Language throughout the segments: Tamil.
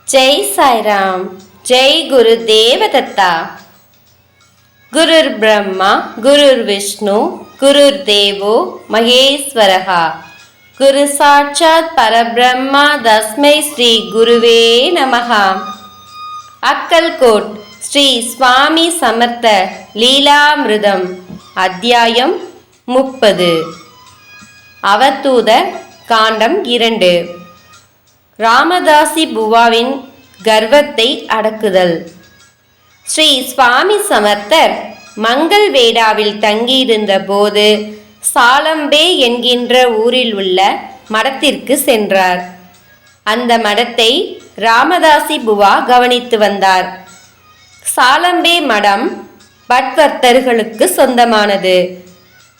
जय साई राम। जय गुरुदेव दत्ता। गुरुर् ब्रह्मा गुरुर्विष्णु गुरुर्देवो महेश्वरः। गुरु साक्षात् परब्रह्मा तस्मै श्री गुरुवे नमः। अक्कलकोट श्री स्वामी समर्थ लीलामृतम अध्यायम 30 அவதூதர் காண்டம் 2 ராமதாசி புவாவின் கர்வத்தை அடக்குதல். ஸ்ரீ சுவாமி சமர்த்தர் மங்கள்வேடாவில் தங்கியிருந்த போது சாலம்பே என்கின்ற ஊரில் உள்ள மடத்திற்கு சென்றார். அந்த மடத்தை ராமதாசி புவா கவனித்து வந்தார். சாலம்பே மடம் பட்வர்த்தர்களுக்கு சொந்தமானது.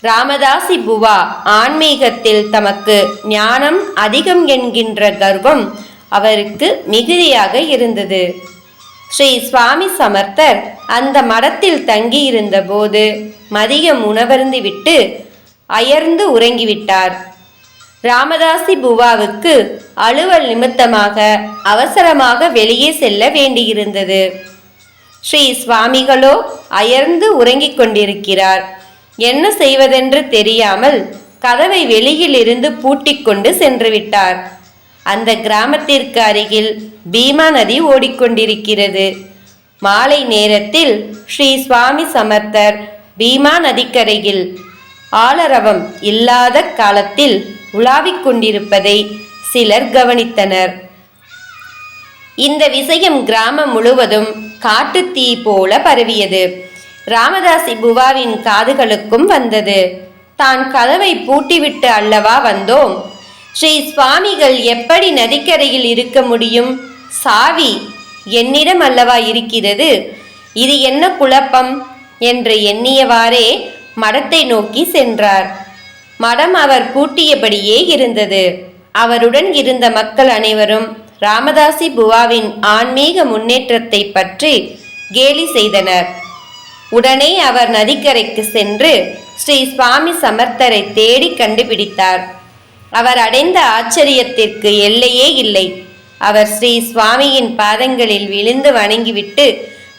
ராமதாசி புவா ஆன்மீகத்தில் தமக்கு ஞானம் அதிகம் என்கின்ற கர்வம் அவருக்கு மிகுதியாக இருந்தது. ஸ்ரீ சுவாமி சமர்த்தர் அந்த மடத்தில் தங்கியிருந்த போது மதியம் உணவருந்திவிட்டு அயர்ந்து உறங்கிவிட்டார். ராமதாசி புவாவுக்கு அலுவல் நிமித்தமாக அவசரமாக வெளியே செல்ல வேண்டியிருந்தது. ஸ்ரீ சுவாமிகளோ அயர்ந்து உறங்கிக் கொண்டிருக்கிறார். என்ன செய்வதென்று தெரியாமல் கதவை வெளியில் இருந்து பூட்டிக் கொண்டு சென்று விட்டார். அந்த கிராமத்திற்கு அருகில் பீமா நதி ஓடிக்கொண்டிருக்கிறது. மாலை நேரத்தில் ஸ்ரீ சுவாமி சமர்த்தர் பீமா நதிக்கரையில் ஆளரவம் இல்லாத காலத்தில் உலாவிக் கொண்டிருப்பதை சிலர் கவனித்தனர். இந்த விஷயம் கிராமம் முழுவதும் காட்டுத்தீ போல பரவியது. ராமதாசி புவாவின் காதுகளுக்கும் வந்தது. தான் கதவை பூட்டிவிட்டு அல்லவா வந்தோம். ஸ்ரீ சுவாமிகள் எப்படி நதிக்கரையில் இருக்க முடியும்? சாவி என்னிடம் அல்லவா இருக்கிறது. இது என்ன குழப்பம் என்று எண்ணியவாறே மடத்தை நோக்கி சென்றார். மடம் அவர் பூட்டியபடியே இருந்தது. அவருடன் இருந்த மக்கள் அனைவரும் ராமதாசி புவாவின் ஆன்மீக முன்னேற்றத்தை பற்றி கேலி செய்தனர். உடனே அவர் நதிக்கரைக்கு சென்று ஸ்ரீ சுவாமி சமர்த்தரை தேடி கண்டுபிடித்தார். அவர் அடைந்த ஆச்சரியத்திற்கு எல்லையே இல்லை. அவர் ஸ்ரீ சுவாமியின் பாதங்களில் விழுந்து வணங்கிவிட்டு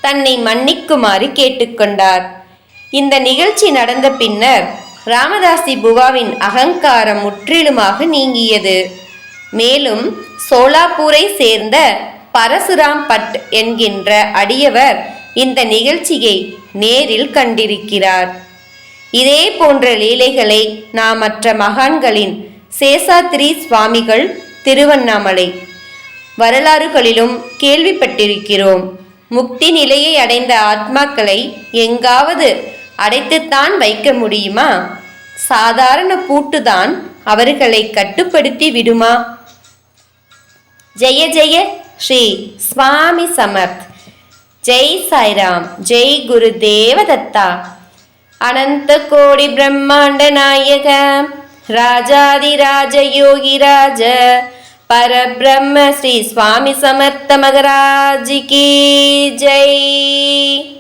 தன்னை மன்னிக்குமாறு கேட்டுக்கொண்டார். இந்த நிகழ்ச்சி நடந்த பின்னர் ராமதாசி புவாவின் அகங்காரம் முற்றிலுமாக நீங்கியது. மேலும் சோலாப்பூரை சேர்ந்த பரசுராம் பட் என்கின்ற அடியவர் இந்த நிகழ்ச்சியை நேரில் கண்டிருக்கிறார். இதே போன்ற லீலைகளை நாம் மற்ற மகான்களின் சேஷாத்ரி சுவாமிகள் திருவண்ணாமலை வரலாறுகளிலும் கேள்விப்பட்டிருக்கிறோம். முக்தி நிலையை அடைந்த ஆத்மாக்களை எங்காவது அடைத்துத்தான் வைக்க முடியுமா? சாதாரண பூட்டுதான் அவர்களை கட்டுப்படுத்தி விடுமா? ஜெய ஜெய ஸ்ரீ சுவாமி சமர்த். जय साई राम। जय गुरुदेव दत्ता। अनंत कोटि ब्रह्मांड नायक राजाधिराज योगी राज परब्रह्म श्री स्वामी समर्थ महाराज की जय।